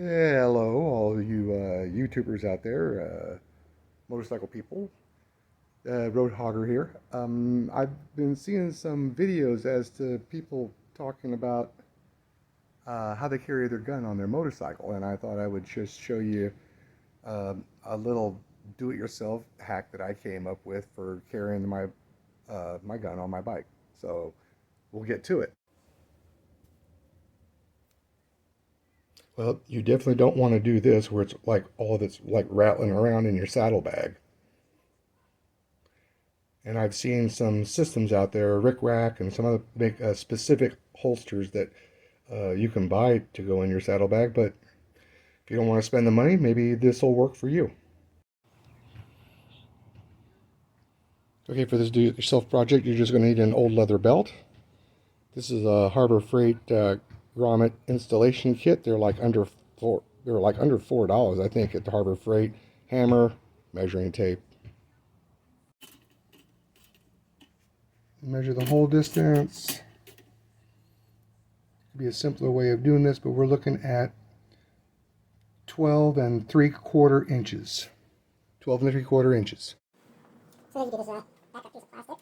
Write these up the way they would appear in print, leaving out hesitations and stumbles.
Hello, all you YouTubers out there, motorcycle people. Road Hogger here. I've been seeing some videos as to people talking about how they carry their gun on their motorcycle, and I thought I would just show you a little do-it-yourself hack that I came up with for carrying my gun on my bike. So we'll get to it. Well, you definitely don't want to do this where it's like all of it's like rattling around in your saddlebag. And I've seen some systems out there, Rick Rack and some other make specific holsters that you can buy to go in your saddlebag. But if you don't want to spend the money, maybe this will work for you. Okay, for this do-it-yourself project, you're just going to need an old leather belt. This is a Harbor Freight grommet installation kit. They're like under $4, I think, at the Harbor Freight. Hammer, measuring tape. Measure the hole distance. Be a simpler way of doing this, but we're looking at 12 3/4 inches. 12 3/4 inches. So then you get this backup piece of plastic.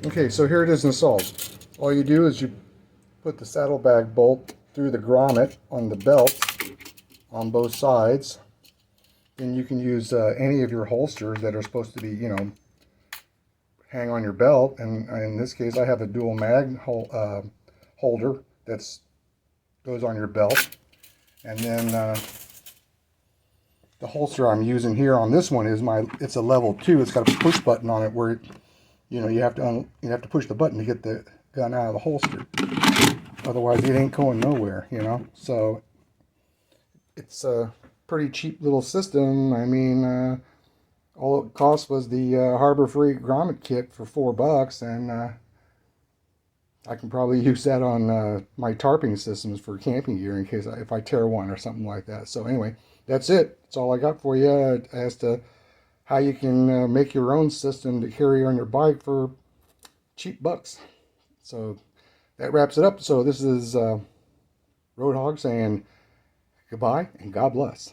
Okay, so here it is installed. All you do is you put the saddlebag bolt through the grommet on the belt on both sides. Then you can use any of your holsters that are supposed to be, hang on your belt. And in this case, I have a dual mag holder that's goes on your belt. And then the holster I'm using here on this one is it's a level 2. It's got a push button on it where you have to push the button to get the gun out of the holster. Otherwise, it ain't going nowhere. So it's a pretty cheap little system. I mean, all it cost was the Harbor Freight grommet kit for $4, and I can probably use that on my tarping systems for camping gear in case if I tear one or something like that. So anyway, that's it. That's all I got for you as to how you can make your own system to carry on your bike for cheap bucks. So that wraps it up. So this is Roadhog saying goodbye and God bless.